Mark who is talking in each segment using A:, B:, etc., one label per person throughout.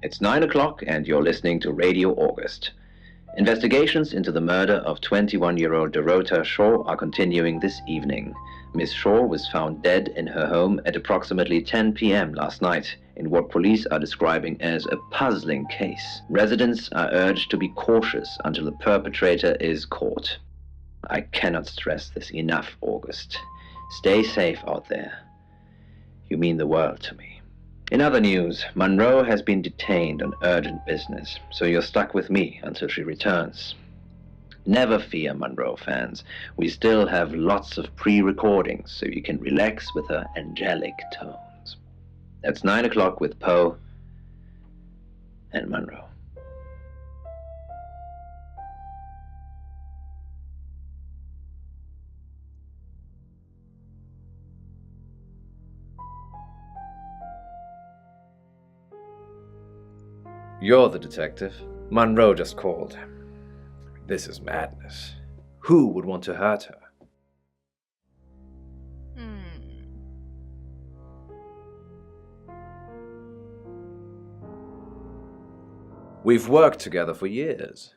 A: It's 9 o'clock and you're listening to Radio August. Investigations into the murder of 21-year-old Dorota Shaw are continuing this evening. Miss Shaw was found dead in her home at approximately 10 p.m. last night in what police are describing as a puzzling case. Residents are urged to be cautious until the perpetrator is caught. I cannot stress this enough, August. Stay safe out there. You mean the world to me. In other news, Monroe has been detained on urgent business, so you're stuck with me until she returns. Never fear, Monroe fans. We still have lots of pre-recordings, so you can relax with her angelic tones. That's 9 o'clock with Poe and Monroe.
B: You're the detective. Monroe just called. This is madness. Who would want to hurt her? We've worked together for years.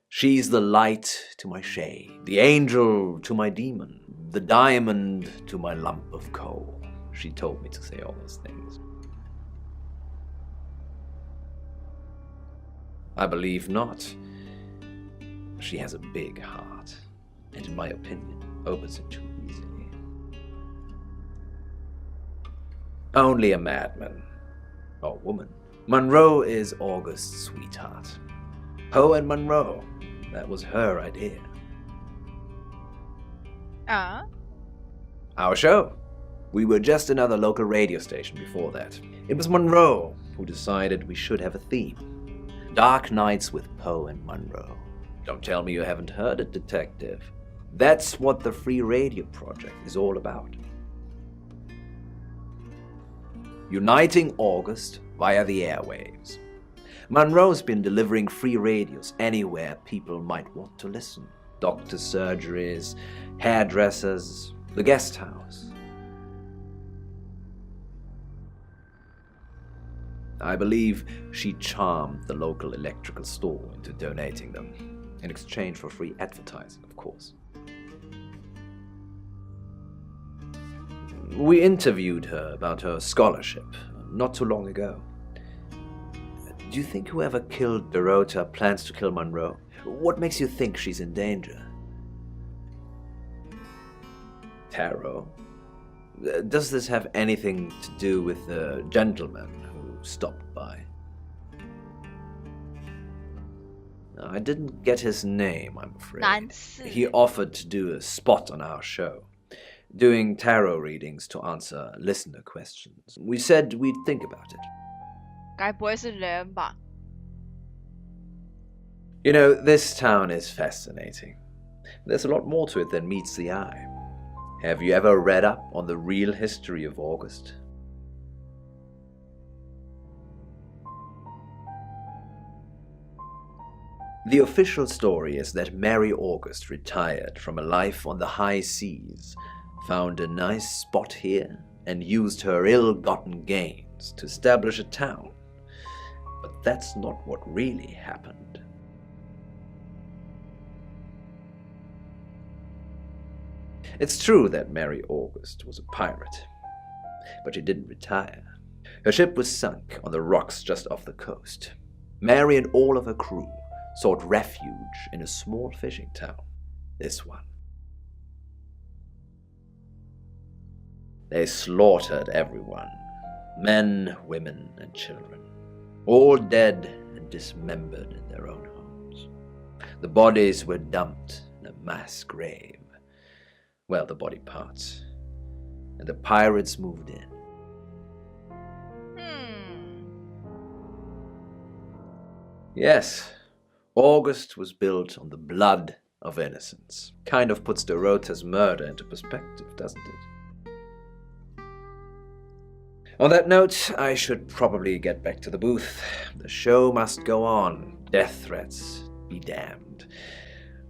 B: She's the light to my shade, the angel to my demon, the diamond to my lump of coal. She told me to say all those things. I believe not. She has a big heart, and in my opinion, opens it too easily. Only a madman, or woman. Monroe is August's sweetheart. Poe and Monroe, that was her idea. Our show. We were just another local radio station before that. It was Monroe who decided we should have a theme. Dark Nights with Poe and Monroe. Don't tell me you haven't heard it, detective. That's what the Free Radio Project is all about. Uniting August via the airwaves. Monroe's been delivering free radios anywhere people might want to listen. Doctors' surgeries, hairdressers, the guest house. I believe she charmed the local electrical store into donating them, in exchange for free advertising, of course. We interviewed her about her scholarship not too long ago. Do you think whoever killed Dorota plans to kill Monroe? What makes you think she's in danger? Tarot? Does this have anything to do with the gentleman who stopped by? I didn't get his name, I'm afraid. He offered to do a spot on our show, doing tarot readings to answer listener questions. We said we'd think about it.
C: 该不会是人吧？
B: You know, this town is fascinating. There's a lot more to it than meets the eye. Have you ever read up on the real history of August? The official story is that Mary August retired from a life on the high seas, found a nice spot here, and used her ill-gotten gains to establish a town. But that's not what really happened. It's true that Mary August was a pirate, but she didn't retire. Her ship was sunk on the rocks just off the coast. Mary and all of her crew sought refuge in a small fishing town, this one. They slaughtered everyone, men, women, and children, all dead and dismembered in their own homes. The bodies were dumped in a mass grave. Well, the body parts. And the pirates moved in. Yes, August was built on the blood of innocents. Kind of puts Dorota's murder into perspective, doesn't it? On that note, I should probably get back to the booth. The show must go on. Death threats be damned.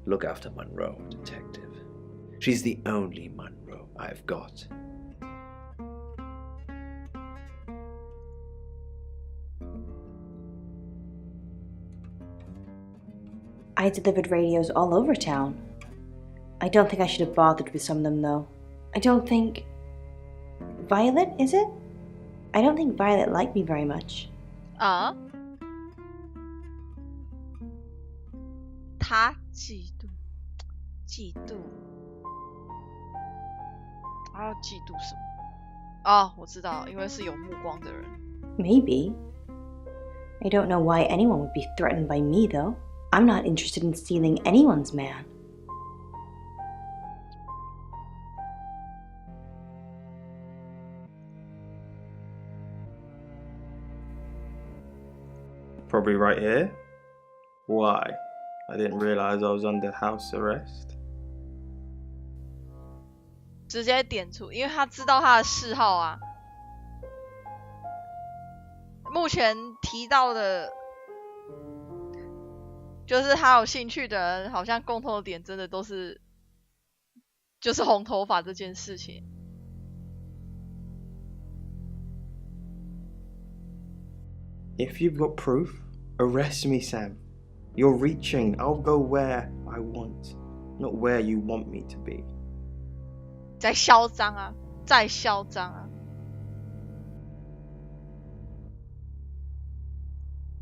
B: Look after Monroe, detective. She's the only Monroe I've got.
D: I delivered radios all over town. I don't think I should have bothered with some of them, though. I don't think... Violet, is it? I don't think Violet liked me very much.
C: 啊？他嫉妒，嫉妒，他要嫉妒什么？哦，我知道，因为是有目光的人。
D: Maybe. I don't know why anyone would be threatened by me, though. I'm not interested in stealing anyone's man.
E: Probably right here. Why? I didn't realize I was under house arrest.
C: 直接点出，因为他知道他的嗜好啊。目前提到的，就是他有兴趣的人，好像共同的点真的都是，就是红头发这件事情。
E: If you've got proof, arrest me, Sam. You're reaching. I'll go where I want, not where you want me to be.
C: 在嚣张啊，在嚣张啊！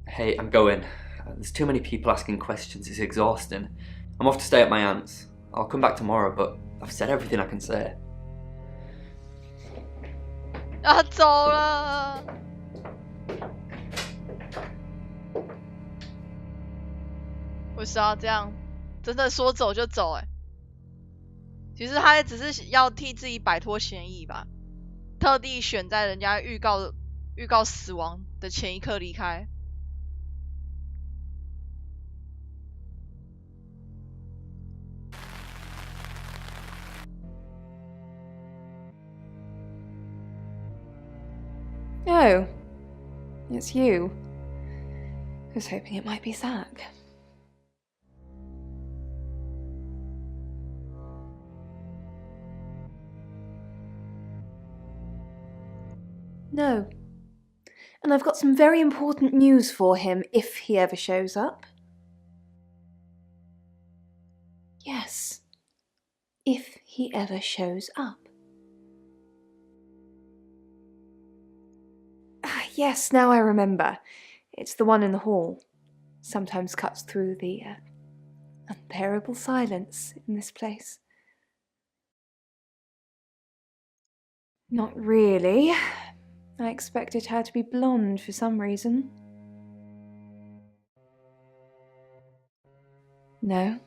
F: Hey, I'm going. There's too many people asking questions, it's exhausting. I'm off to stay at my aunt's. I'll come back tomorrow, but I've said everything I can say.
C: 啊，走了。为什么要这样？真的说走就走欸？其实他也只是要替自己摆脱嫌疑吧，特地选在人家预告死亡的前一刻离开。
G: Oh, it's you. I was hoping it might be Zach. No. And I've got some very important news for him if he ever shows up. Yes. If he ever shows up. Yes, now I remember. It's the one in the hall. Sometimes cuts through the unbearable silence in this place. Not really. I expected her to be blonde for some reason. No.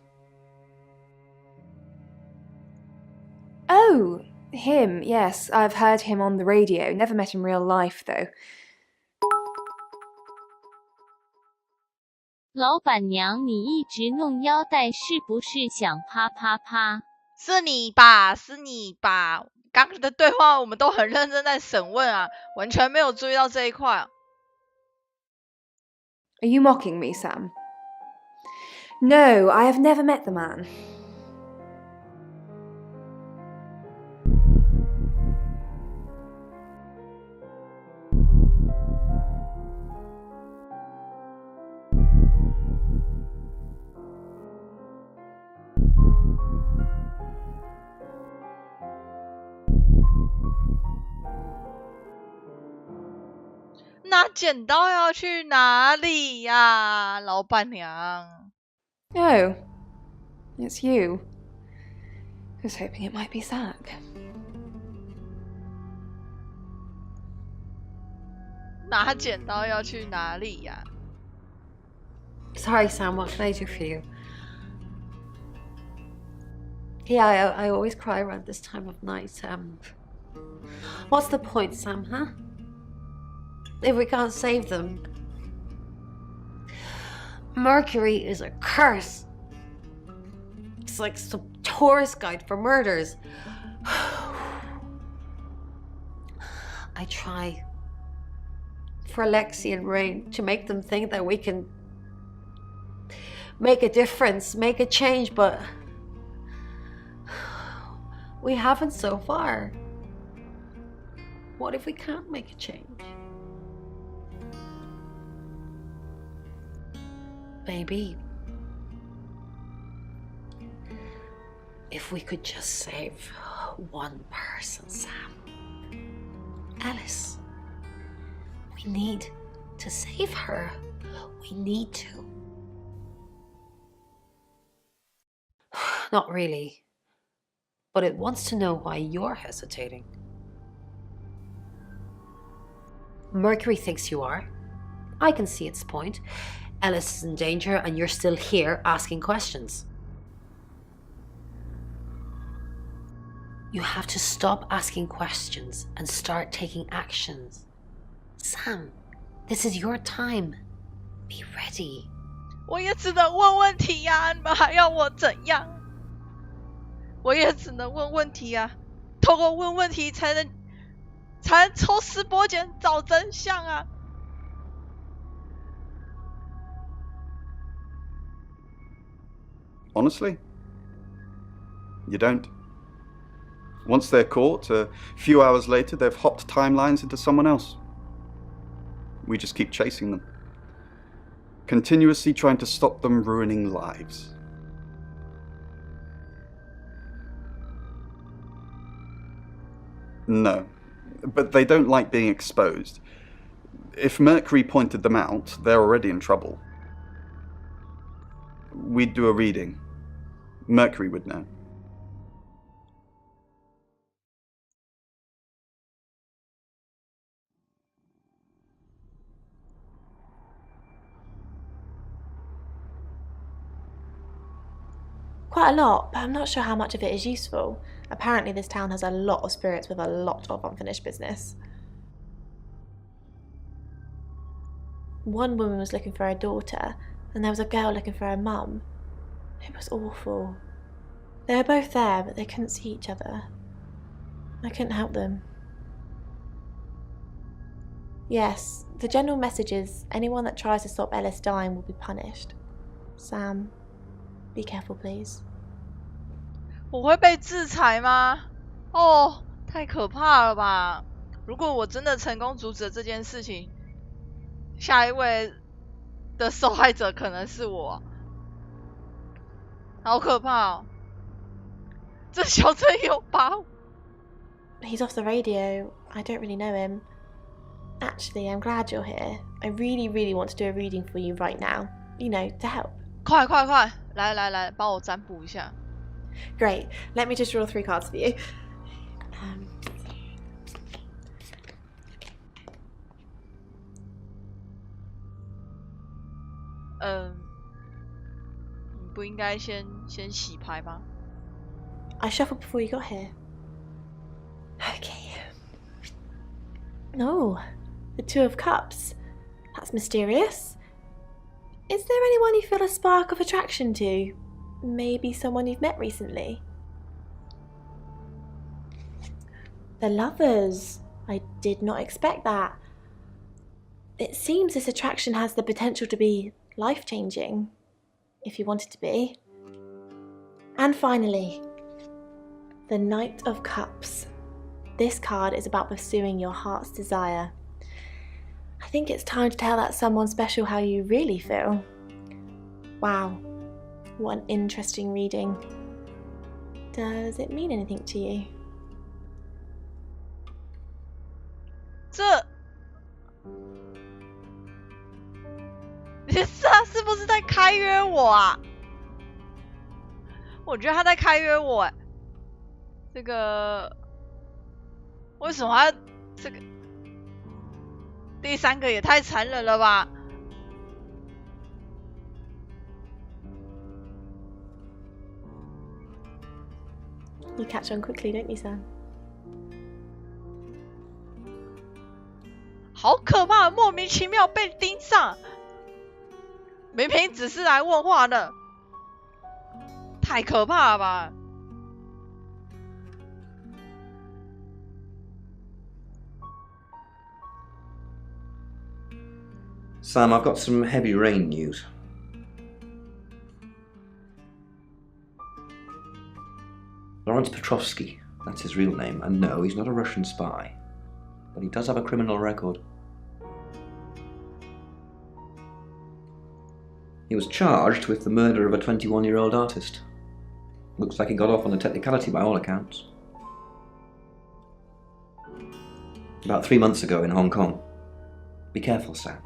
G: Oh, him, yes. I've heard him on the radio. Never met in real life, though.
H: 老板娘，你一直弄腰带，是不是想啪啪啪？
C: 是你吧，是你吧。刚刚的对话我们都很认真在审问啊，完全没有注意到这一块。
G: Are you mocking me, Sam? No, I have never met the man.
C: 那剪刀要去哪里呀，老板娘？
G: Oh, it's you. I was hoping it might be Zach.
C: 拿剪刀要去哪里呀？
I: Sorry, Sam, what can I do for you? Yeah, I always cry around this time of night. What's the point, Sam, huh? If we can't save them. Mercury is a curse. It's like some tourist guide for murders. I try for Lexi and Rain to make them think that we can make a difference, make a change, but we haven't so far. What if we can't make a change? Maybe If we could just save one person, Sam. Alice. We need to save her. We need to. Not really. But it wants to know why you're hesitating. Mercury thinks you are. I can see its point. Alice is in danger and you're still here asking questions. You have to stop asking questions and start taking actions. Sam, this is your time. Be ready.
C: 我也只能问问题呀，你们还要我怎样？我也只能问问题啊，透过问问题才能抽丝剥茧找真相啊。
J: Honestly? You don't? Once they're caught, a few hours later they've hopped timelines into someone else. We just keep chasing them. Continuously trying to stop them ruining lives. No, but they don't like being exposed. If Mercury pointed them out, they're already in trouble. We'd do a reading. Mercury would know.
D: Quite a lot, but I'm not sure how much of it is useful. Apparently this town has a lot of spirits with a lot of unfinished business. One woman was looking for her daughter, and there was a girl looking for her mum. It was awful. They were both there, but they couldn't see each other. I couldn't help them. Yes, the general message is anyone that tries to stop Ellis dying will be punished. Sam, be careful, please.
C: 我会被制裁吗？哦，太可怕了吧！如果我真的成功阻止了这件事情，下一位的受害者可能是我，好可怕哦！这小镇有包。
D: He's off the radio. I don't really know him. Actually, I'm glad you're here. I really, really want to do a reading for you right now. You know, to help.
C: 快，来，帮我占卜一下。
D: Great. Let me just draw 3 cards for you.
C: 你不应该先洗牌吗？
D: I shuffled before you got here. Okay. Oh, the 2 of Cups. That's mysterious. Is there anyone you feel a spark of attraction to? Maybe someone you've met recently? The Lovers. I did not expect that. It seems this attraction has the potential to be life-changing, if you want it to be. And finally, the Knight of Cups. This card is about pursuing your heart's desire. I think it's time to tell that someone special how you really feel. Wow, what an interesting reading. Does it mean anything to you?
C: 他是不是在开约我啊？我觉得他在开约我哎。这个为什么他这个第3个也太残忍了吧
D: ？You catch on quickly, don't you, Sam?
C: 好可怕，莫名其妙被盯上，明明只是来问话的，太可怕了吧！
B: Sam, I've got some heavy rain news. Lawrence Petrovsky, that's his real name, and no, he's not a Russian spy, but he does have a criminal record. He was charged with the murder of a 21-year-old artist. Looks like he got off on a technicality by all accounts. About 3 months ago in Hong Kong. Be careful, Sam.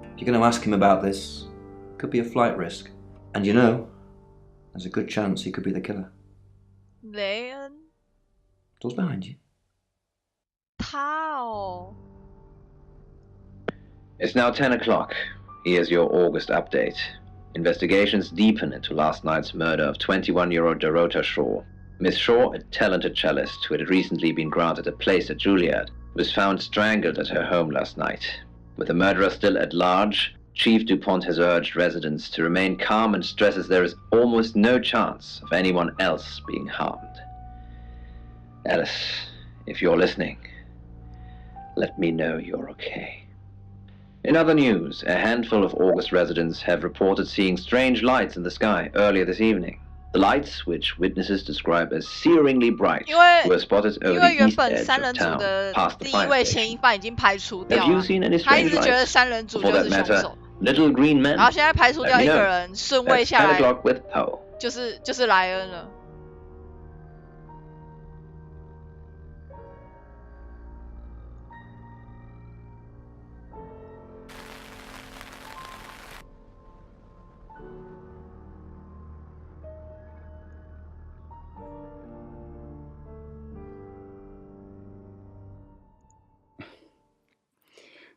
B: If you're going to ask him about this, it could be a flight risk. And you know, there's a good chance he could be the killer.
C: 雷恩，
B: Door's behind you.
C: 他哦，
A: It's now 10 o'clock. Here's your August update. Investigations deepen into last night's murder of 21-year-old Dorota Shaw. Miss Shaw, a talented cellist who had recently been granted a place at Juilliard, was found strangled at her home last night. With the murderer still at large, Chief DuPont has urged residents to remain calm and stresses there is almost no chance of anyone else being harmed. Alice, if you're listening, let me know you're okay. In other news, a handful of August residents have reported seeing strange lights in the sky earlier this evening. The lights, which witnesses describe as searingly bright, were spotted over the east edge of town, past the fire station. Have you seen any strange lights? For that matter, little green men.
C: 然后现在排除掉
A: Let
C: 一
A: me
C: 个
A: know.
C: 人，顺位
A: That's
C: 下
A: 10
C: 来
A: o'clock with Poe.
C: 就是莱恩了。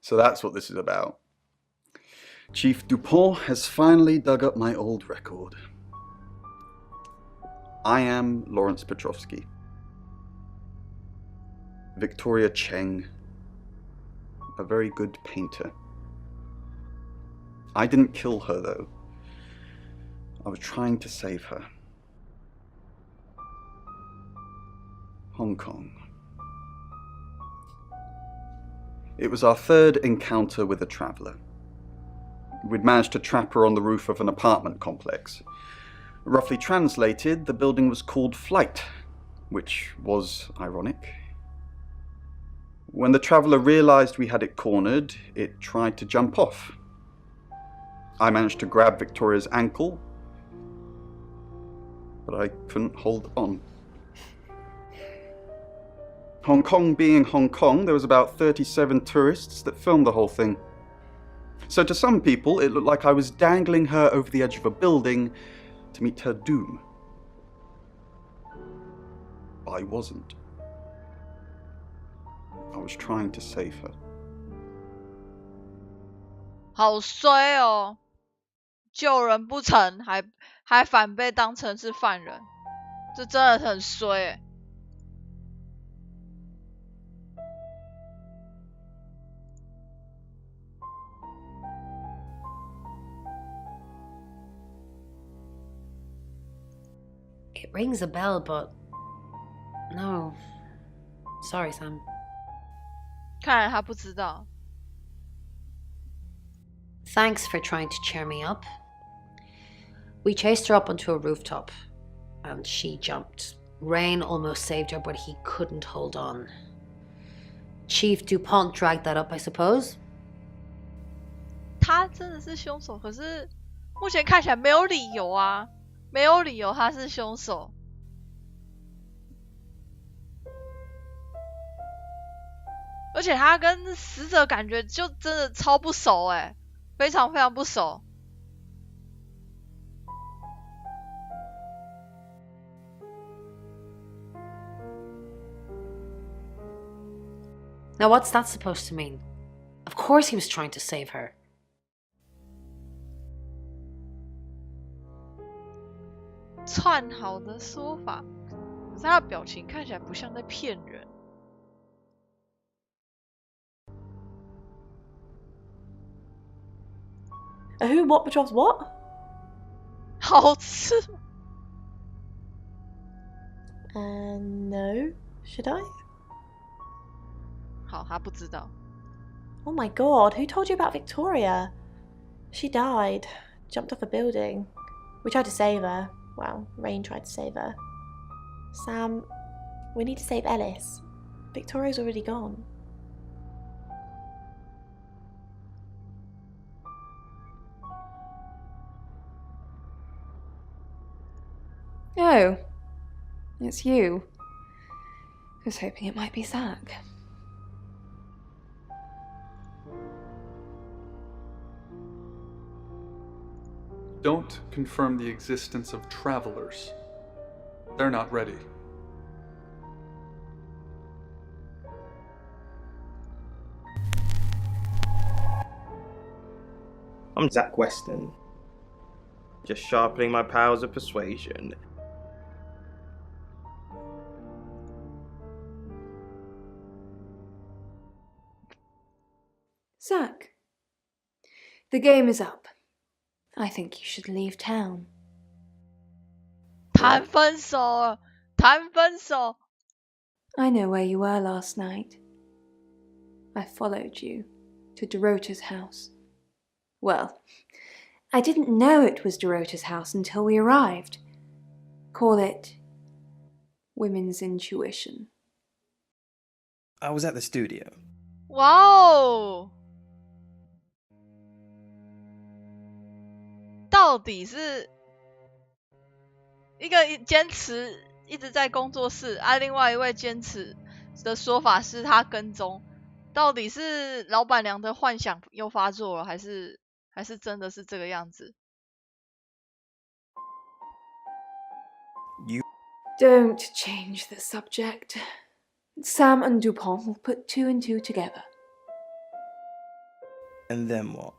J: So that's what this is about. Chief DuPont has finally dug up my old record. I am Lawrence Petrovsky. Victoria Cheng, a very good painter. I didn't kill her, though. I was trying to save her. Hong Kong. It was our third encounter with a traveller. We'd managed to trap her on the roof of an apartment complex. Roughly translated, the building was called Flight, which was ironic. When the traveller realised we had it cornered, it tried to jump off. I managed to grab Victoria's ankle, but I couldn't hold on. Hong Kong being Hong Kong, there was about 37 tourists that filmed the whole thing. So to some people, it looked like I was dangling her over the edge of a building to meet her doom. I wasn't. I was trying to save her.
C: 好衰哦，救人不成，还反被当成是犯人，这真的很衰欸。
I: It rings a bell, but no. Sorry, Sam.
C: 看来他不知道。
I: Thanks for trying to cheer me up. We chased her up onto a rooftop, and she jumped. Rain almost saved her, but he couldn't hold on. Chief DuPont dragged that up, I suppose.
C: 他真的是凶手，可是目前看起来没有理由啊，没有理由他是凶手。而且他跟死者感觉就真的超不熟欸，非常非常不熟。
I: Now what's that supposed to mean? Of course he was trying to save her.
C: 串好的说法，可是他的表情看起来不像在骗人。
D: Who? What? Petrov's what?
C: 好吃。
D: No. Should I?
C: 好，他不知道。
D: Oh my god, who told you about Victoria? She died. Jumped off a building. We tried to save her. Well, Rain tried to save her. Sam, we need to save Ellis. Victoria's already gone.
G: Oh, It's you. I was hoping it might be Zach.
K: Don't confirm the existence of travelers. They're not ready.
E: I'm Zach Weston. Just sharpening my powers of persuasion.
G: Zach, the game is up. I think you should leave town.
C: 谈分手了，谈分手。
G: I know where you were last night. I followed you to Dorota's house. Well, I didn't know it was Dorota's house until we arrived. Call it women's intuition.
E: I was at the studio.
C: 哇哦！到底是一个坚持一直在工作室，另外一位坚持的说法是他跟踪，到底是老板娘的幻想又发作了，还是真的是这个样子？
E: You
G: Don't change the subject. Sam and Dupont will put two and two together.
E: and then what?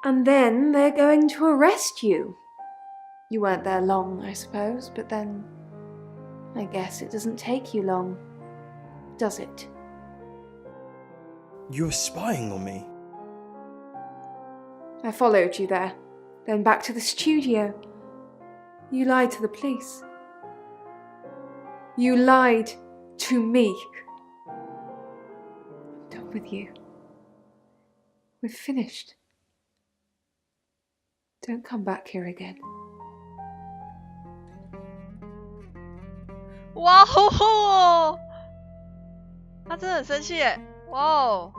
G: And then they're going to arrest you. You weren't there long, I suppose, but then I guess it doesn't take you long, does it?
E: You're spying on me.
G: I followed you there, then back to the studio. You lied to the police. You lied to me. I'm done with you. We've finished. Don't come back here again.
C: 哇哦！他真的很生气耶！哇哦！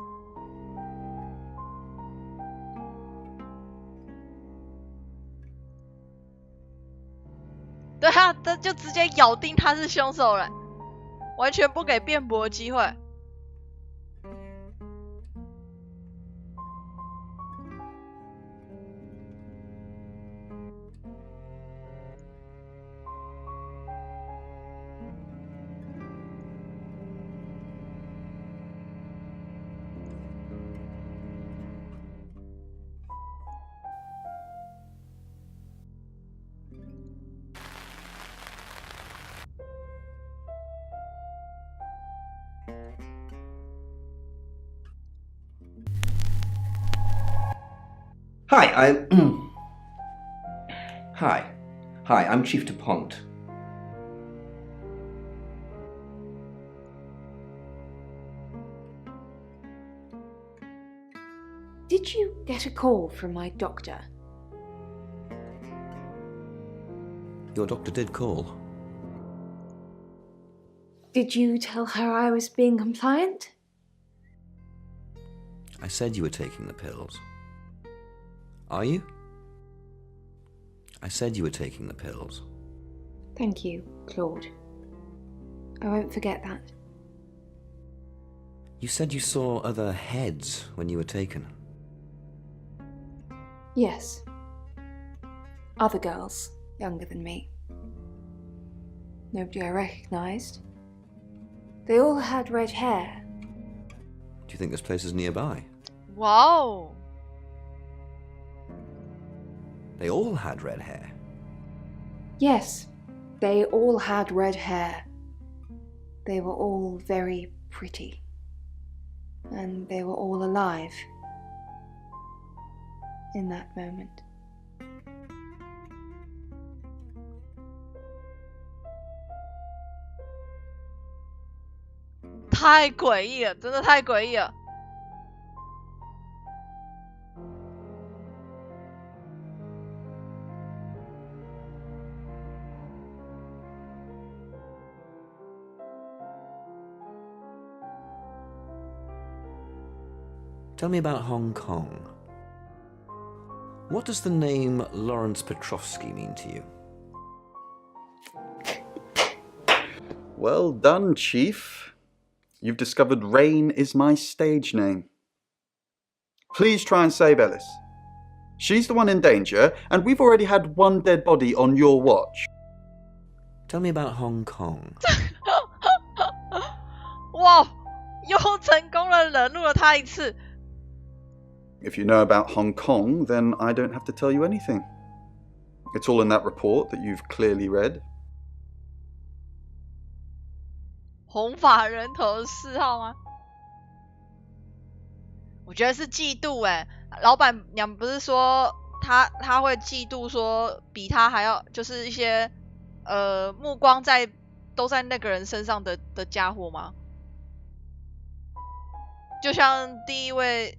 C: 对啊，他就直接咬定他是凶手了，完全不给辩驳机会。
B: Hi, Hi, I'm Chief DuPont.
G: Did you get a call from my doctor?
B: Your doctor did call.
G: Did you tell her I was being compliant?
B: I said you were taking the pills. Are you? I said you were taking the pills.
G: Thank you, Claude. I won't forget that.
B: You said you saw other heads when you were taken.
G: Yes. Other girls, younger than me. Nobody I recognised. They all had red hair.
B: Do you think this place is nearby?
C: Wow!
B: They all had red hair.
G: Yes, they all had red hair. They were all very pretty. And they were all alive. In that moment.
C: 太诡异了，真的太诡异了。
B: Tell me about Hong Kong. What does the name Lawrence Petrovsky mean to you?
J: Well done, Chief. You've discovered Rain is my stage name. Please try and save Ellis. She's the one in danger, and we've already had one dead body on your watch.
B: Tell me about Hong Kong.
C: 哇，又成功了，惹怒了他一次。
J: If you know about Hong Kong, then I don't have to tell you anything. It's all in that report that you've clearly read.
C: 红发人头的嗜好吗？我觉得是嫉妒欸。老板娘不是说他会嫉妒说比他还要就是一些目光都在那个人身上的家伙吗？就像第一位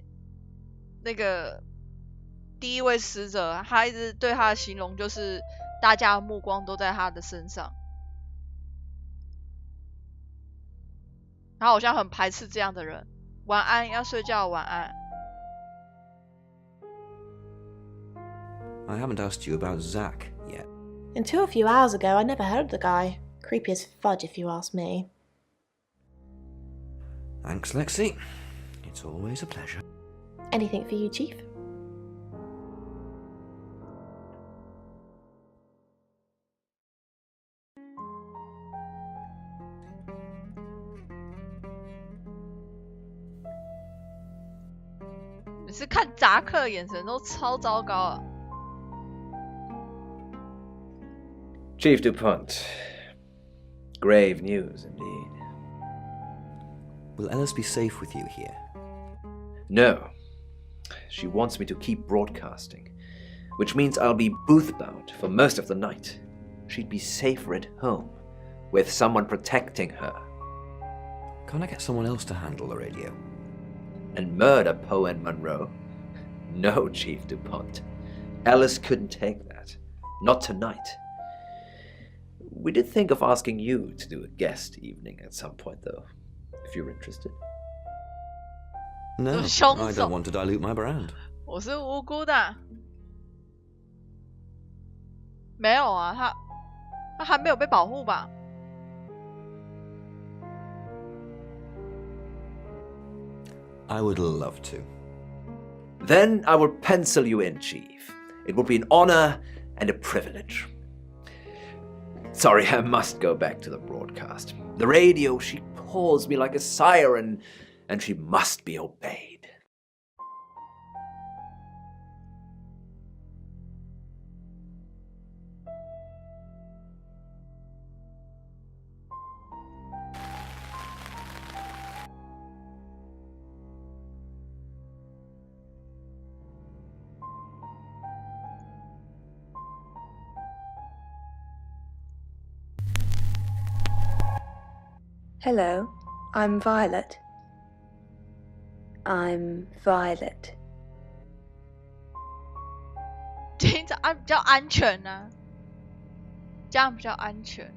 C: 使者，他一直对他的形容就是大家的目光都在他的身上，他好像很排斥这样的人。晚安，要睡觉，晚安。
B: I haven't asked you about Zach yet.
D: Until a few hours ago, I never heard of the guy. Creepy as fudge, if you ask me.
B: Thanks, Lexi. It's always a pleasure.
D: Anything for you, Chief?
C: 每次看扎克的眼神都超糟糕啊。
B: Chief DuPont. Grave news indeed. Will Ellis be safe with you here? No. She wants me to keep broadcasting, which means I'll be booth-bound for most of the night. She'd be safer at home, with someone protecting her. Can't I get someone else to handle the radio? And murder Poe and Monroe? No, Chief DuPont. Ellis couldn't take that. Not tonight. We did think of asking you to do a guest evening at some point, though, if you're interested. No, I don't want to dilute my brand.
C: 我是无辜的。没有啊，他还没有被保护吧？
B: I would love to. Then I will pencil you in, Chief. It would be an honor and a privilege. Sorry, I must go back to the broadcast. The radio, she calls me like a siren, and she must be obeyed.
G: Hello, I'm Violet. I'm Violet.
C: 听着比较安全啊，这样比较安全。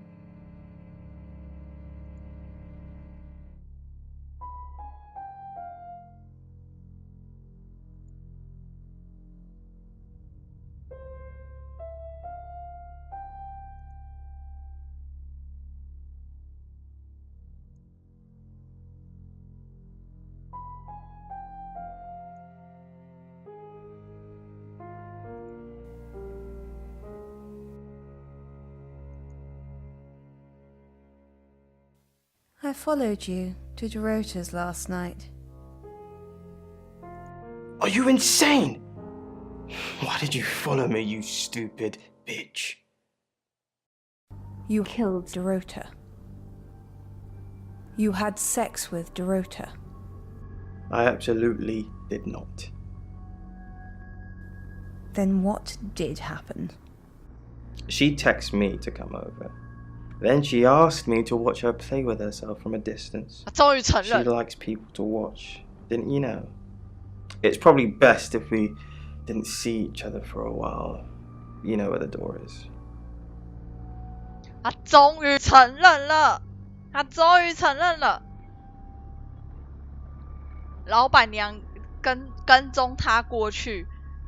G: I followed you to Dorota's last night.
E: Are you insane? Why did you follow me, you stupid bitch?
G: You killed Dorota. You had sex with Dorota.
E: I absolutely did not.
G: Then what did happen?
E: She texted me to come over. Then she asked me to watch her play with herself from a distance.
C: 终于承
E: She
C: 认。
E: likes people to watch, didn't you know? It's probably best if we didn't see each other for a while. You know where the door is.
C: 他终于承认了，他终于承认了。老板娘跟踪他过去，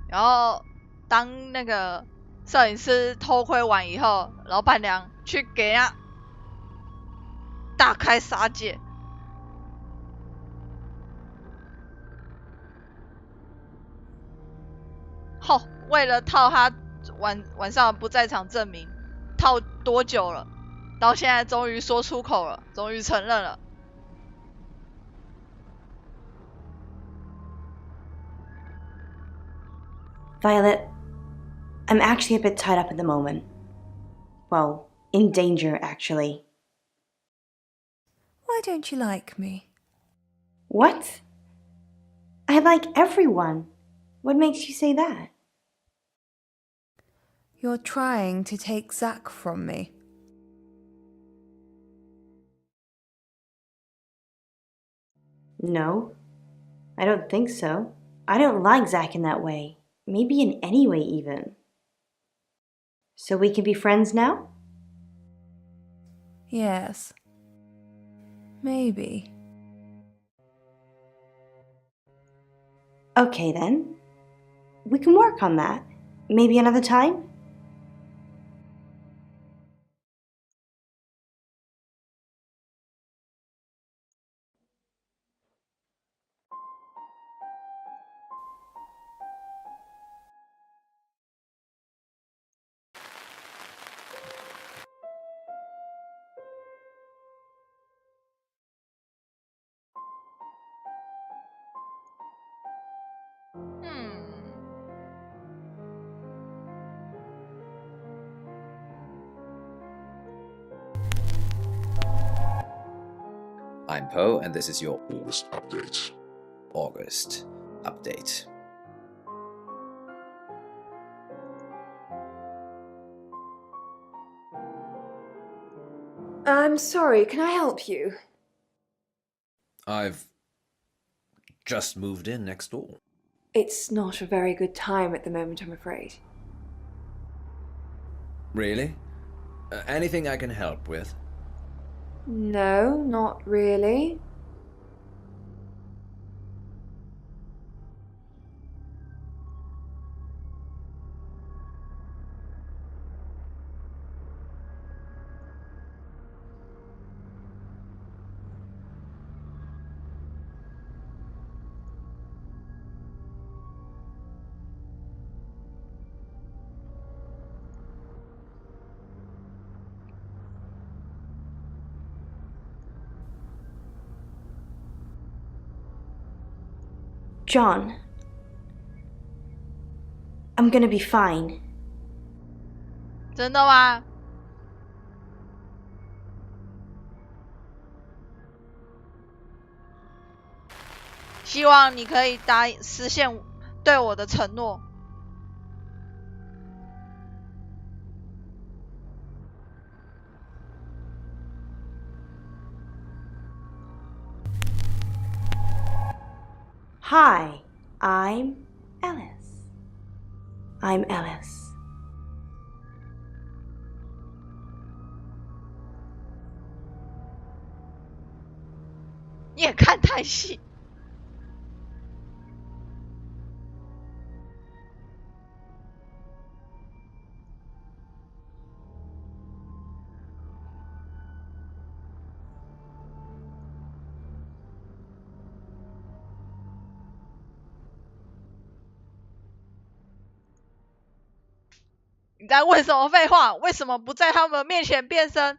C: 然后当那个摄影师偷窥完以后，老板娘去给他大开杀戒。吼，为了套他晚上不在场证明，套多久了？到现在终于说出口了，终于承认了。
L: Violet, I'm actually a bit tied up at the moment. Well, in danger, actually.
M: Why don't you like me?
L: What? I like everyone. What makes you say that?
M: You're trying to take Zack from me.
L: No, I don't think so. I don't like Zack in that way. Maybe in any way, even. So we can be friends now?
M: Yes. Maybe.
L: Okay then. We can work on that. Maybe another time?
B: I'm Poe, and this is your August update. August update.
G: I'm sorry, can I help you?
B: I've just moved in next door.
G: It's not a very good time at the moment, I'm afraid.
B: Really? Anything I can help with?
G: No, not really.
L: John, I'm gonna be fine.
C: 真的吗？希望你可以实现对我的承诺。
L: Hi, I'm Alice. I'm Alice.
C: 你也看太细。你在问什么废话？为什么不在他们面前变身？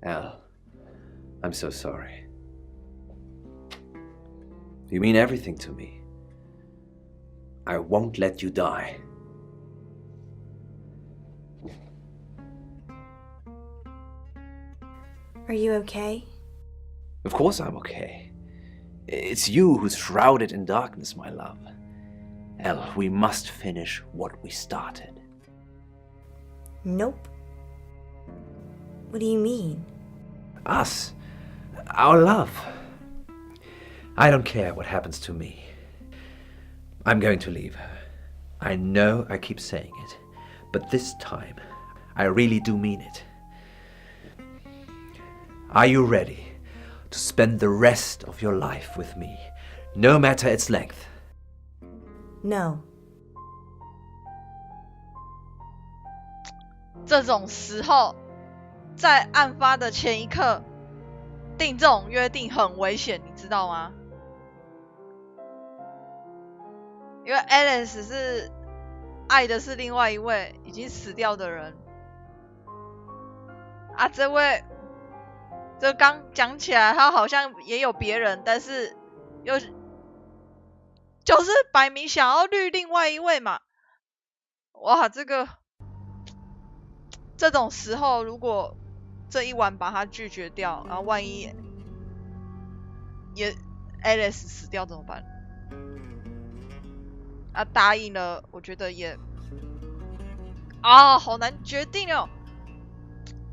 B: Al, I'm so sorry. You mean everything to me. I won't let you die.
L: Are you okay?
B: Of course I'm okay. It's you who's shrouded in darkness, my love. El, we must finish what we started.
L: Nope. What do you mean?
B: Us. Our love. I don't care what happens to me. I'm going to leave her. I know I keep saying it, but this time, I really do mean it. Are you ready to spend the rest of your life with me, no matter its length?
L: No.
C: 这种时候，在案发的前一刻定这种约定很危险，你知道吗？因为 Alice 是爱的是另外一位已经死掉的人啊，这位这刚讲起来他好像也有别人，但是又就是摆明想要绿另外一位嘛。哇，这种时候如果这一晚把他拒绝掉，然后万一也 Alice 死掉怎么办？啊，答应了，我觉得也好难决定哦。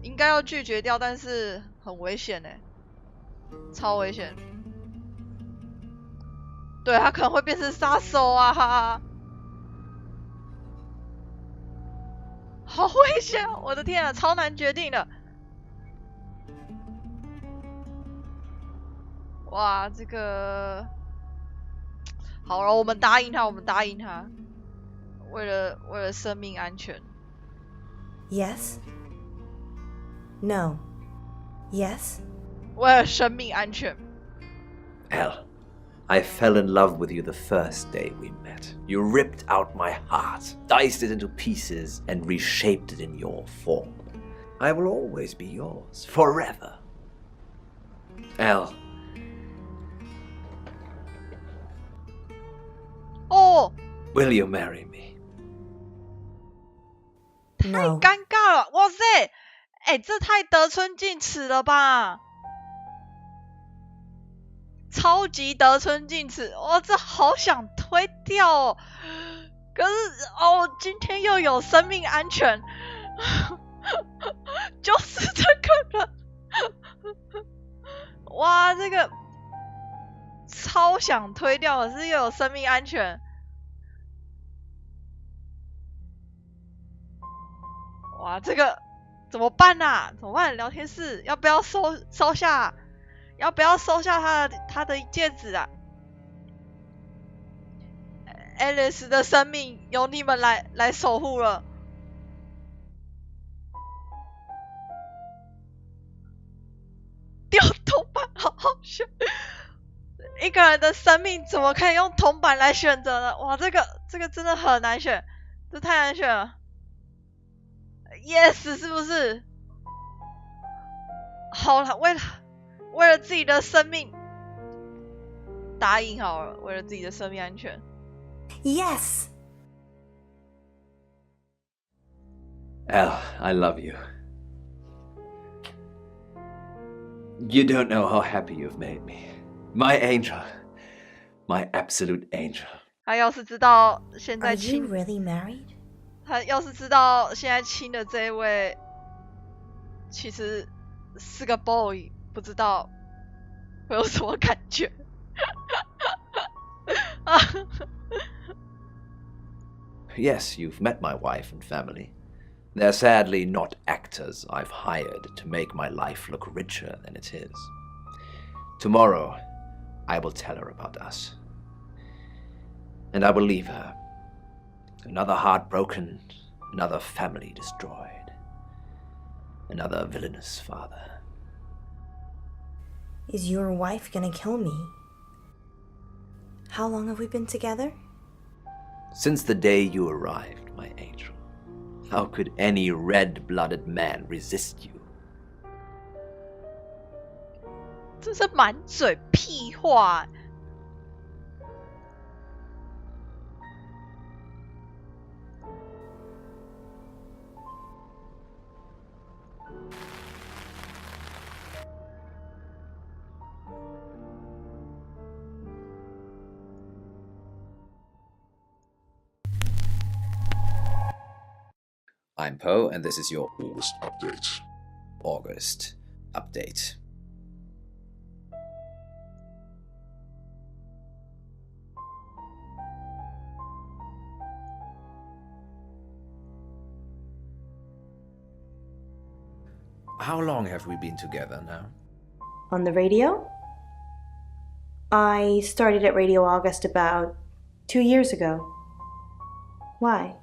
C: 应该要拒绝掉，但是很危险欸，超危险。对，他可能会变成杀手啊，哈哈，好危险！我的天啊，超难决定的。哇，这个好了，我们答应他，我们答应他，为了生命安全。
N: Yes. No. Yes.
C: 为了生命安全。
B: Elle, I fell in love with you the first day we met. You ripped out my heart, diced it into pieces, and reshaped it in your form. I will always be yours, forever. Elle.
C: 哦
B: Will you marry me?
C: 太尴尬了，哇塞！这太得寸进尺了吧！超级得寸进尺，哇，这好想推掉哦。可是今天又有生命安全，就是这个人。哇，这个超想推掉，可是又有生命安全。哇，这个怎么办啊？怎么办？聊天室要不要收下？要不要收下他的戒指啊 ？Alice 的生命由你们来守护了。丢铜板，好好笑。一个人的生命怎么可以用铜板来选择呢？哇，这个真的很难选，这太难选了。Yes， 是不是？好了，为了自己的生命，答应好了，为了自己的生命安全。
N: Yes.
B: Elle, I love you. You don't know how happy you've made me. My angel. My absolute angel.
C: 他要是知道现在
N: Are you
C: 亲
N: really married?
C: 他要是知道现在亲的这一位其实是个 boy， 不知道会有什么感觉。
B: Yes, you've met my wife and family. They're sadly not actors I've hired to make my life look richer than it is. Tomorrow, I will tell her about us. And I will leave her. Another heart broken, another family destroyed, another villainous father.
N: Is your wife gonna kill me? How long have we been together?
B: Since the day you arrived, my angel, how could any red-blooded man resist you?
C: 这是满嘴屁话。
B: I'm Poe, and this is your August update. August update. How long have we been together now?
L: On the radio? I started at Radio August about 2 years ago. Why?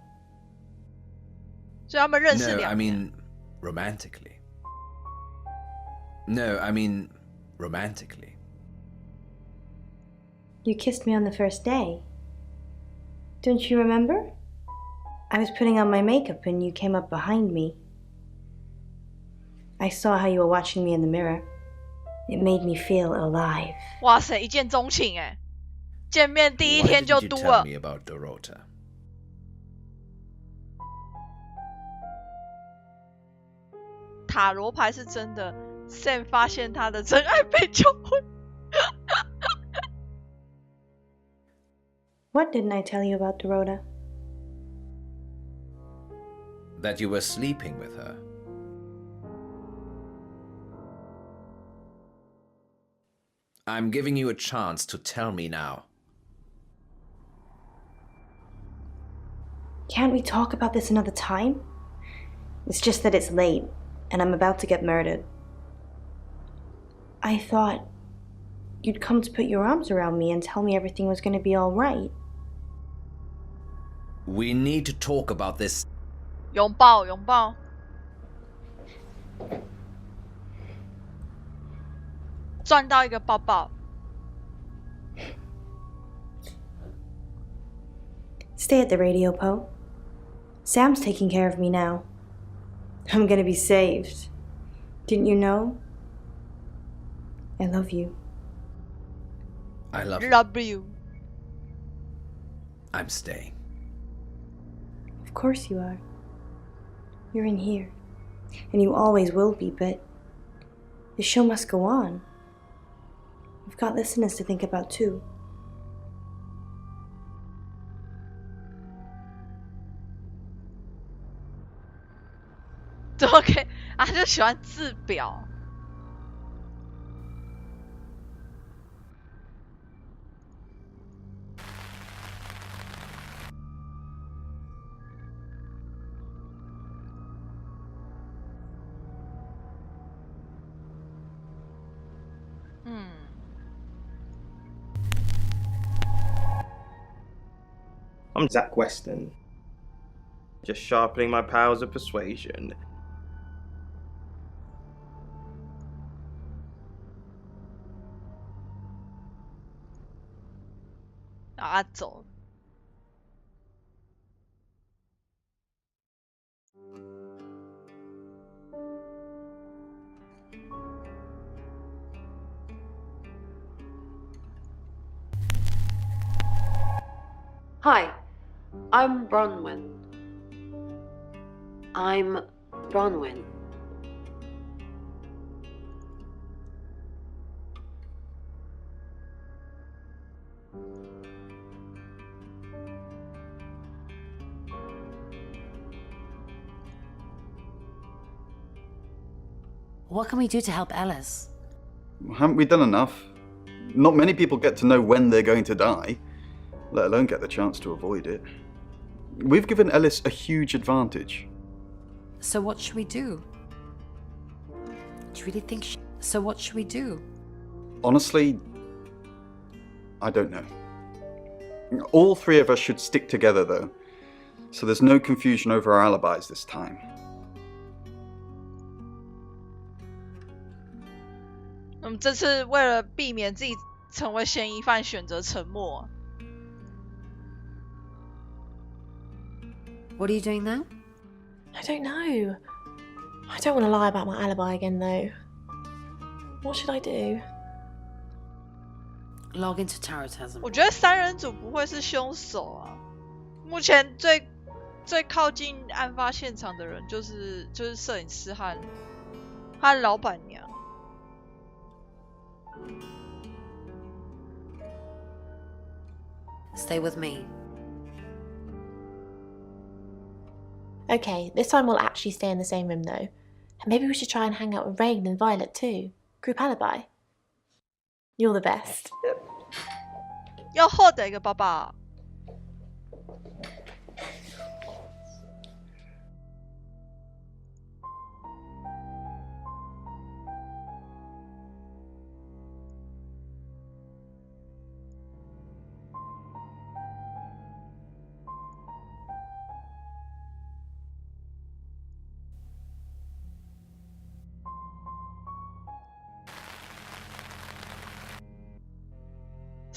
C: 所以他们认识
B: No,
C: 2
B: I
C: 年。
B: mean romantically. No, I mean romantically.
L: You kissed me on the first day. Don't you remember? I was putting on my makeup and you came up behind me. I saw how you were watching me in the mirror. It made me feel alive.
C: 哇塞，一见钟情哎！见面第一
B: Why
C: 天就
B: didn't you
C: 嘟
B: tell
C: 了。
B: me about Dorota?
C: 塔罗牌是真的 ，Sam 发现他的真爱被求婚。
L: What didn't I tell you about Dorota?
B: That you were sleeping with her. I'm giving you a chance to tell me now.
L: Can't we talk about this another time? It's just that it's late, and I'm about to get murdered. I thought you'd come to put your arms around me and tell me everything was going to be all right.
B: We need to talk about this.
C: 拥抱，拥抱。赚到一个抱抱。
L: Stay at the radio, Poe. Sam's taking care of me now. I'm gonna be saved. Didn't you know? I love you.
B: I love you.
C: Love you.
B: I'm staying.
L: Of course you are. You're in here. And you always will be, but the show must go on. We've got listeners to think about too.
C: OK 啊，他就喜欢自表。
E: I'm Zach Weston. Just sharpening my powers of persuasion.
C: Ah, 走。
I: Hi, I'm Bronwyn. I'm Bronwyn. What can we do to help Ellis?
J: Haven't we done enough? Not many people get to know when they're going to die, let alone get the chance to avoid it. We've given Ellis a huge advantage.
I: So what should we do? Do you really think so what should we do?
J: Honestly, I don't know. All three of us should stick together, though, so there's no confusion over our alibis this time.
C: 我们这次为了避免自己成为嫌疑犯，选择沉默。
G: What are you doing now?
D: I don't know. I don't want to lie about my alibi again, though. What should I do?
I: Log into Tarotism.
C: 我觉得三人组不会是凶手啊。目前最靠近案发现场的人就是摄影师和老板娘。
I: Stay with me.
D: Okay, this time we'll actually stay in the same room, though. And maybe we should try and hang out with Rain and Violet too. Group alibi. You're the best.
C: 要获得一个抱抱。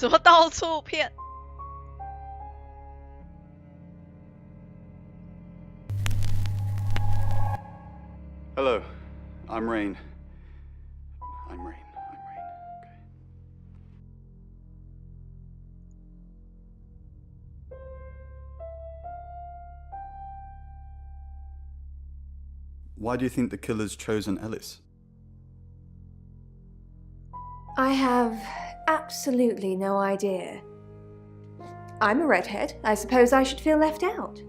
C: 怎么到处骗？
J: Hello, I'm Rain. I'm Rain. Why do you think the killer's chosen Ellis?
G: I have absolutely no idea. I'm a redhead. I suppose I should feel left out.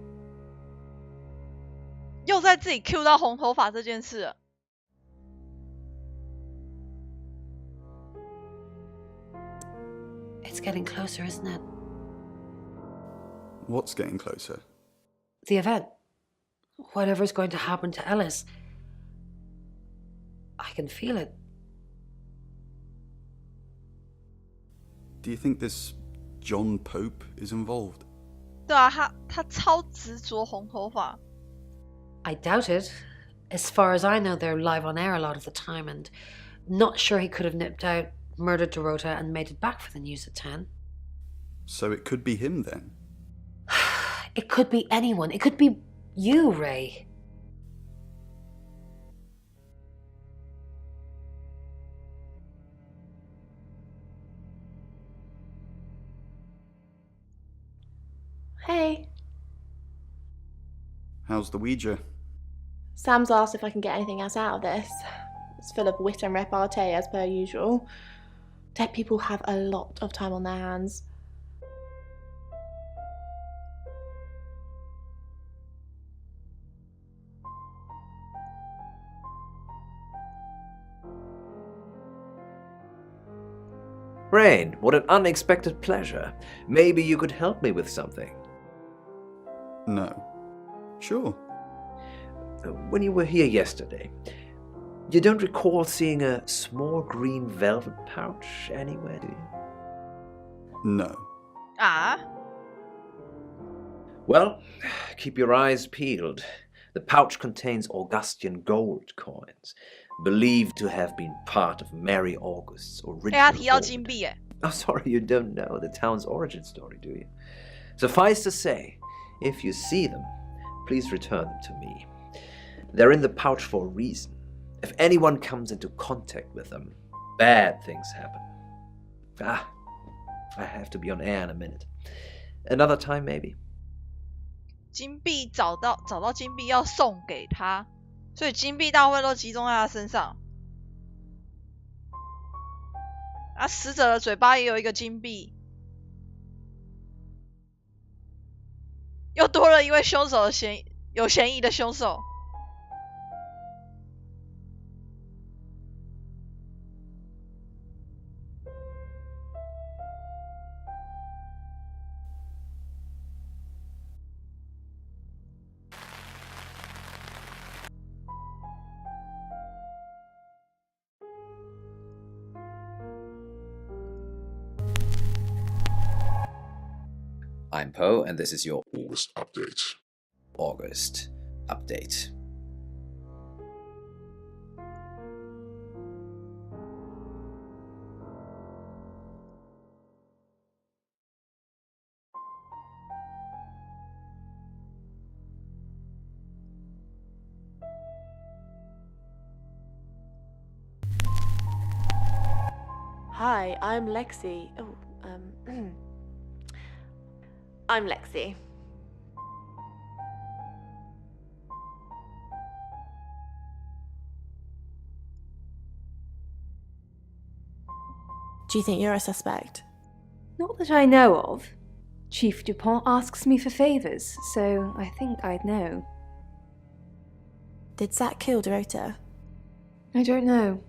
C: 又在自己 Q 到红头发这件事了。
I: It's getting closer, isn't it?
J: What's getting closer?
I: The event. Whatever's going to happen to Ellis. I can feel it.
J: Do you think this John Pope is involved?
C: 对啊，他超执着红头发。
I: I doubt it. As far as I know, they're live on air a lot of the time, and not sure he could have nipped out, murdered Dorota, and made it back for the news at 10.
J: So it could be him then?
I: It could be anyone. It could be you, Ray.
D: Hey.
J: How's the Ouija?
D: Sam's asked if I can get anything else out of this. It's full of wit and repartee as per usual. Dead people have a lot of time on their hands.
B: Rain, what an unexpected pleasure. Maybe you could help me with something.
J: No. Sure.
B: When you were here yesterday, you don't recall seeing a small green velvet pouch anywhere, do you?
J: No.
C: Ah.
B: Well, keep your eyes peeled. The pouch contains Augustan gold coins, believed to have been part of Mary August's original
C: 他提到
B: hoard.
C: 金币耶。
B: Oh, sorry, you don't know the town's origin story, do you? Suffice to say, if you see them, please return them to me. They're in the pouch for a reason. If anyone comes into contact with them, bad things happen. Ah, I have to be on air in a minute. Another time, maybe.
C: 金币找到金币要送给他，所以金币大部分都集中在他身上。啊，死者的嘴巴也有一个金币，又多了一位凶手的有嫌疑的凶手。
A: I'm Poe, and this is your August update. August update.
D: Hi, I'm Lexi. I'm Lexi. Do you think you're a suspect?
G: Not that I know of. Chief Dupont asks me for favours, so I think I'd know.
D: Did Zach kill Dorota?
G: I don't know.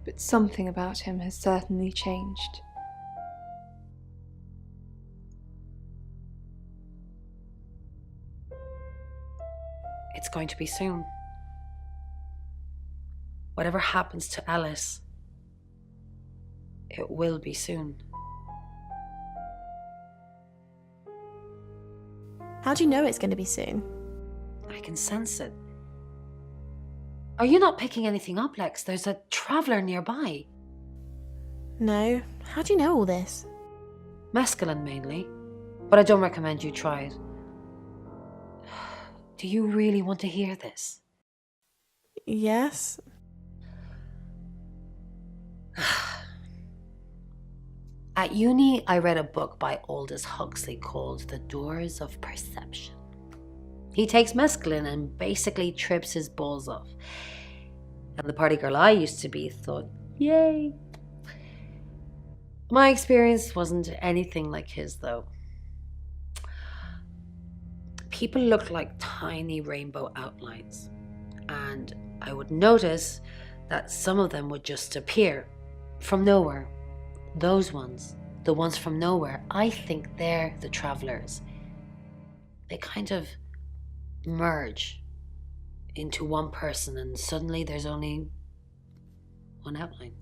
G: But something about him has certainly changed.
I: It's going to be soon. Whatever happens to Alice, it will be soon.
D: How do you know it's going to be soon?
I: I can sense it. Are you not picking anything up, Lex? There's a traveller nearby.
D: No. How do you know all this?
I: Mescaline mainly, but I don't recommend you try it. Do you really want to hear this?
D: Yes.
I: At uni, I read a book by Aldous Huxley called The Doors of Perception. He takes mescaline and basically trips his balls off. And the party girl I used to be thought, yay. My experience wasn't anything like his, though. People looked like tiny rainbow outlines, and I would notice that some of them would just appear from nowhere. Those ones, the ones from nowhere, I think they're the travelers. They kind of merge into one person, and suddenly there's only one outline.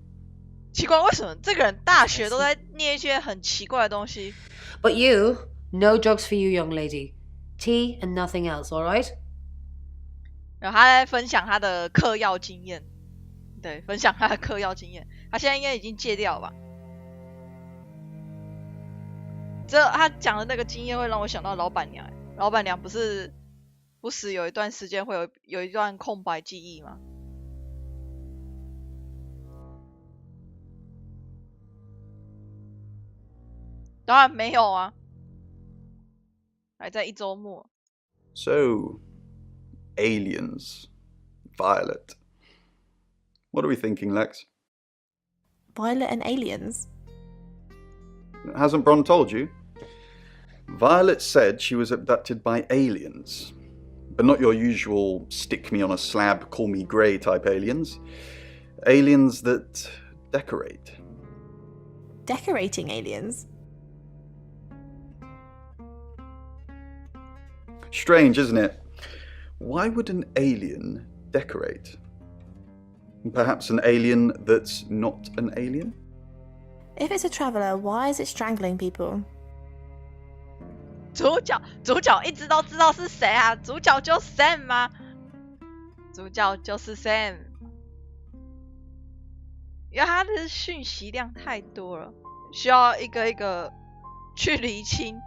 C: 奇怪，为什么这个人大学都在念一些很奇怪的东西
I: But you, no jokes for you, young lady. Tea and nothing else, alright?
C: 然后他在分享他的嗑药经验，对，分享他的嗑药经验。他现在应该已经戒掉吧？他讲的那个经验会让我想到老板娘，老板娘不是不时有一段时间会有一段空白记忆吗？当然没有啊，还在一周末。
J: So, aliens. Violet. What are we thinking, Lex?
D: Violet and aliens?
J: Hasn't Bron told you? Violet said she was abducted by aliens. But not your usual stick me on a slab, call me grey type aliens. Aliens that decorate.
D: Decorating aliens?
J: Strange, isn't it? Why would an alien decorate? Perhaps an alien that's not an alien?
D: If it's a traveller, why is it strangling people?
C: 主角一直都知道是谁啊？主角就 Sam 吗？主角就是 Sam， 因为他的讯息量太多了，需要一个一个去厘清。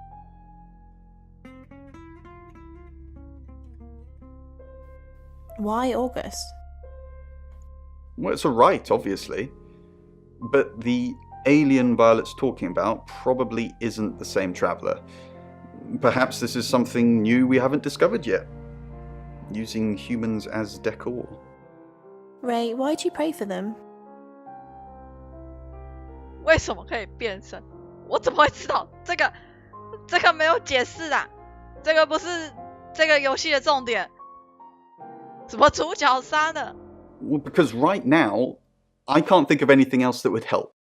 D: Why August?
J: Well, it's a right, obviously. But the alien Violet's talking about probably isn't the same traveller. Perhaps this is something new we haven't discovered yet. Using humans as decor.
D: Ray, why'd you pray for them?
C: 为什么可以变身？我怎么会知道？这个没有解释啊，这个不是这个游戏的重点。怎么主角杀的？
J: Well, because right now, I can't think of anything else that would help.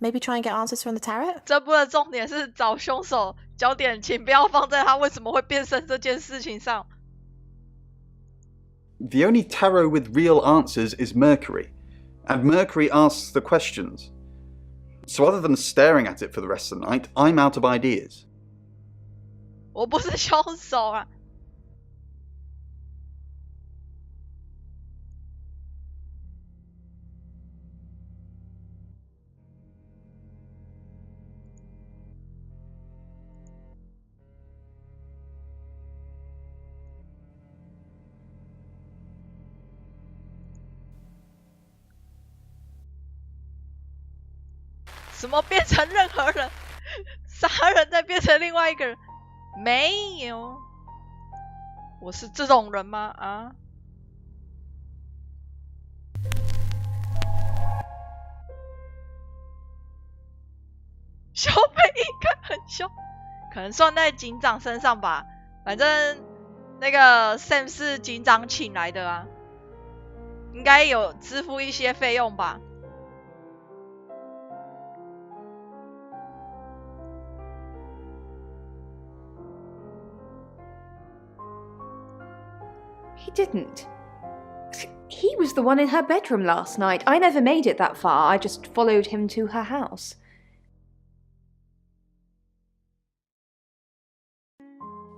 D: Maybe try and get answers from the tarot?
C: 这部的重点是找凶手，焦点请不要放在他为什么会变身这件事情上。
J: The only tarot with real answers is Mercury, and Mercury asks the questions. So other than staring at it for the rest of the night, I'm out of ideas.
C: 我不是凶手啊！什么变成任何人？杀人再变成另外一个人？没有，我是这种人吗？啊！小北应该很凶，可能算在警长身上吧。反正那个 Sam 是警长请来的啊，应该有支付一些费用吧。
G: He didn't. He was the one in her bedroom last night. I never made it that far. I just followed him to her house.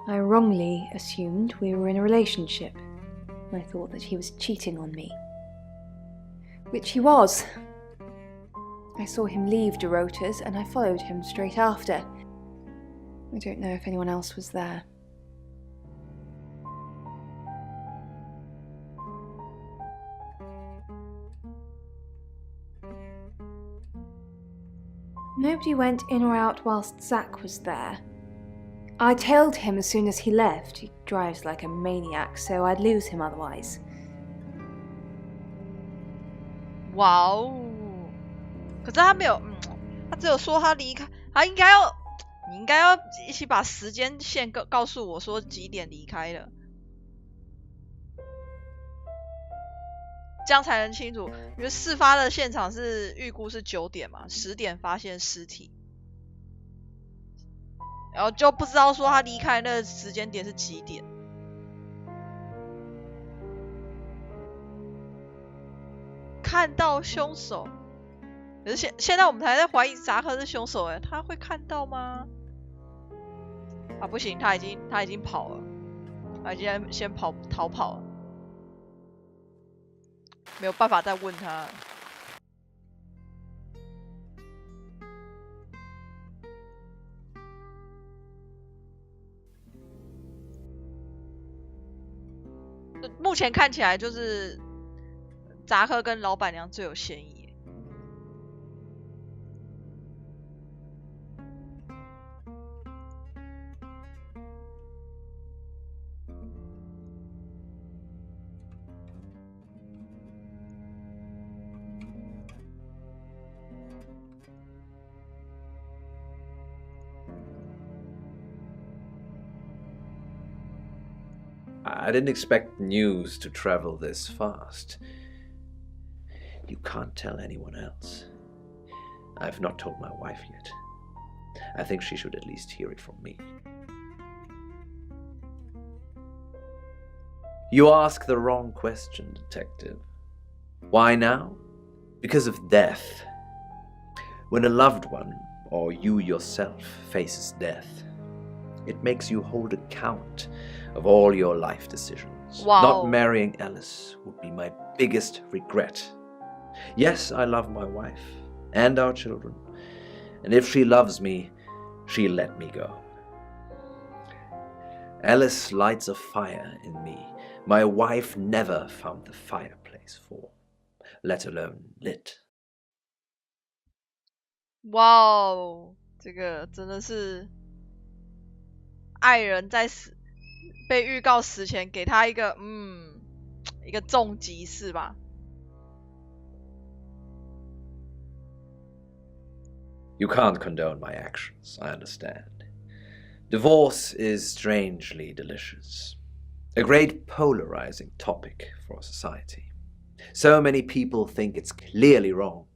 G: I wrongly assumed we were in a relationship. I thought that he was cheating on me. Which he was. I saw him leave Dorota's and I followed him straight after. I don't know if anyone else was there. Nobody went in or out whilst Zach was there. I tailed him as soon as he left. He drives like a maniac, so I'd lose him otherwise.
C: 哇哦！可是他没有，他只有说他离开，他应该要，你应该要一起把时间线告诉我说几点离开了，这样才能清楚。因为事发的现场是预估是9点嘛，10点发现尸体，然后就不知道说他离开那个时间点是几点。看到凶手，可是现在我们还在怀疑扎克是凶手哎，他会看到吗？啊，不行，他已经跑了，他已经先逃跑了，没有办法再问他了。目前看起来就是扎克跟老板娘最有嫌疑。
B: I didn't expect news to travel this fast. You can't tell anyone else. I've not told my wife yet. I think she should at least hear it from me. You ask the wrong question, Detective. Why now? Because of death. When a loved one, or you yourself, faces death, it makes you hold account of all your life decisions.
C: Wow.
B: Not marrying Alice would be my biggest regret. Yes, I love my wife and our children, and if she loves me, she'll let me go. Alice lights a fire in me my wife never found the fireplace for, let alone lit.
C: 哇哦，这个真的是爱人在被预告死前给他一个重击是吧？
B: You can't condone my actions, I understand. Divorce is strangely delicious. A great polarizing topic for society. So many people think it's clearly wrong.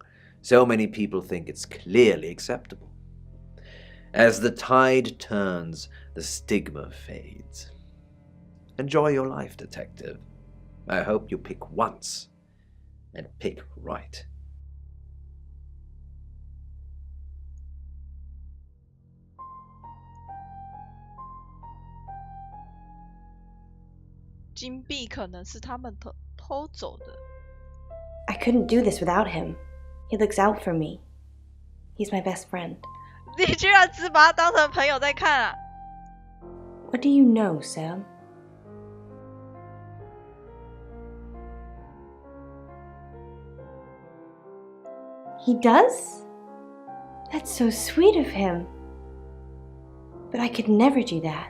B: So many people think it's clearly acceptable. As the tide turns, the stigma fades. Enjoy your life, Detective. I hope you pick once and pick right.
C: 金币可能是他们偷走的。
N: I couldn't do this without him. He looks out for me. He's my best friend.
C: 你居然只把他当成朋友在看啊
N: What do you know, Sam? He does? That's so sweet of him. But I could never do that.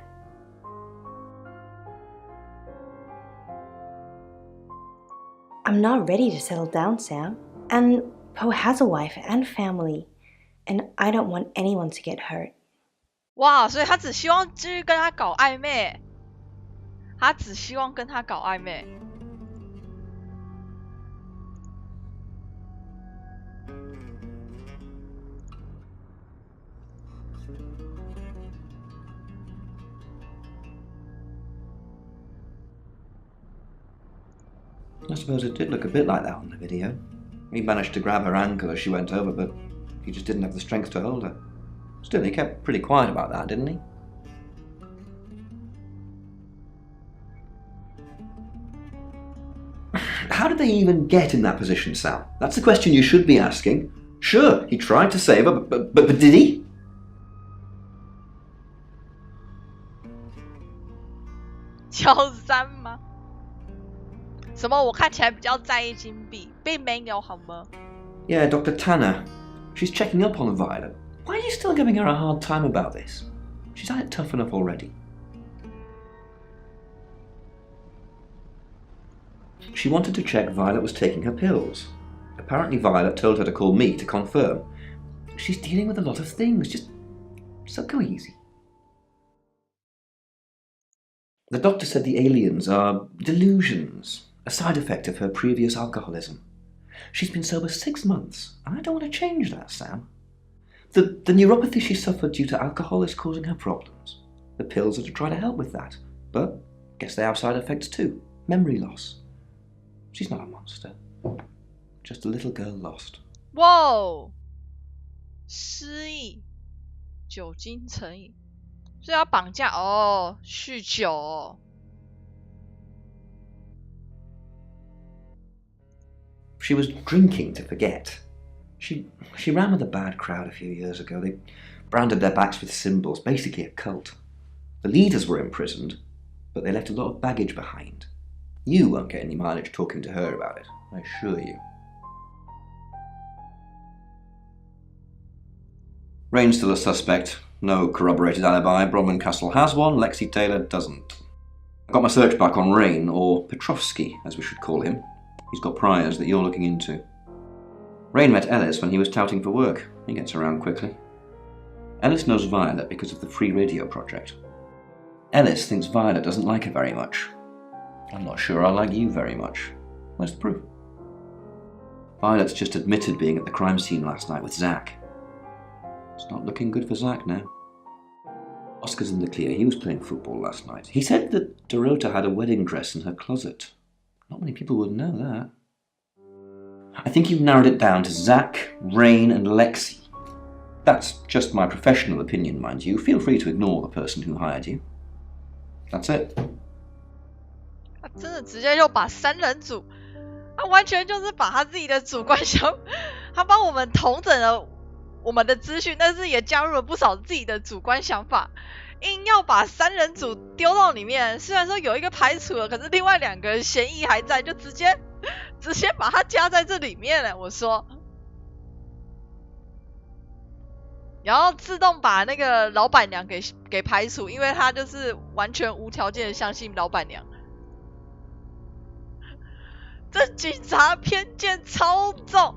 N: I'm not ready to settle down, Sam. And Poe has a wife and family, and I don't want anyone to get hurt.
C: 哇，所以他只希望继续跟他搞暧昧，他只希望跟他搞暧昧。
O: I suppose it did look a bit like that on the video. He managed to grab her ankle as she went over, but he just didn't have the strength to hold her. Still, he kept pretty quiet about that, didn't he? How did they even get in that position, Sam? That's the question you should be asking. Sure, he tried to save her, but did he?
C: 乔三吗？什么？我看起来比较在意金币，并没有好吗？
O: Yeah, Dr. Tanner. She's checking up on Violet. Why are you still giving her a hard time about this? She's had it tough enough already. She wanted to check Violet was taking her pills. Apparently Violet told her to call me to confirm. She's dealing with a lot of things, just so go easy. The doctor said the aliens are delusions, a side effect of her previous alcoholism. She's been sober 6 months, and I don't want to change that, Sam. The neuropathy she suffered due to alcohol is causing her problems. The pills are to try to help with that, but guess they have side effects too. Memory loss. She's not a monster. Just a little girl lost.
C: Whoa! 失忆，酒精成瘾，所以要绑架哦，酗酒哦。
O: She was drinking to forget. She ran with a bad crowd a few years ago. They branded their backs with symbols, basically a cult. The leaders were imprisoned, but they left a lot of baggage behind. You won't get any mileage talking to her about it, I assure you. Rain's still a suspect. No corroborated alibi. Bronwyn Castle has one, Lexi Taylor doesn't. I got my search back on Rain, or Petrovsky, as we should call him. He's got priors that you're looking into. Rain met Ellis when he was touting for work. He gets around quickly. Ellis knows Violet because of the free radio project. Ellis thinks Violet doesn't like her very much. I'm not sure I like you very much. Where's the proof? Violet's just admitted being at the crime scene last night with Zach. It's not looking good for Zach now. Oscar's in the clear. He was playing football last night. He said that Dorota had a wedding dress in her closet. Not many people would know that. I think you've narrowed it down to Zach, Rain, and Lexi. That's just my professional opinion, mind you. Feel free to ignore the person who hired you. That's it.
C: 他真的直接就把三人组，他完全就是把他自己的主观想，他帮我们统整了我们的资讯，但是也加入了不少自己的主观想法，硬要把三人组丢到里面。虽然说有一个排除了，可是另外2个人嫌疑还在，就直接把他加在这里面了。我说，然后自动把那个老板娘给排除，因为他就是完全无条件的相信老板娘。这警察偏见超重。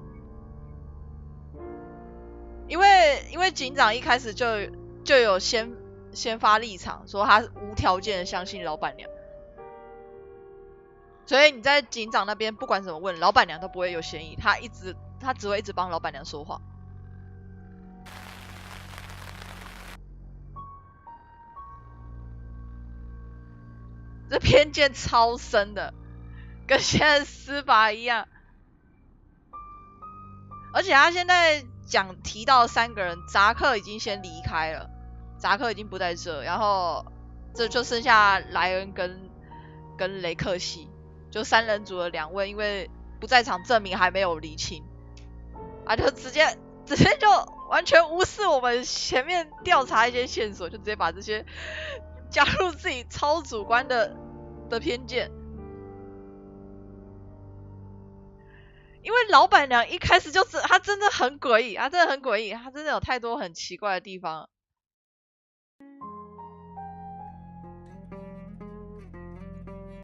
C: 因为警长一开始就有先发立场，说他无条件的相信老板娘，所以你在警长那边不管怎么问，老板娘都不会有嫌疑，他只会一直帮老板娘说话。这偏见超深的，跟现在司法一样，而且他现在提到3个人，扎克已经先离开了，扎克已经不在这，然后这就剩下莱恩跟雷克西，就3人组的2位，因为不在场证明还没有厘清，就直接就完全无视我们前面调查一些线索，就直接把这些加入自己超主观的偏见。因为老板娘一开始就是她真的很诡异，她真的有太多很奇怪的地方。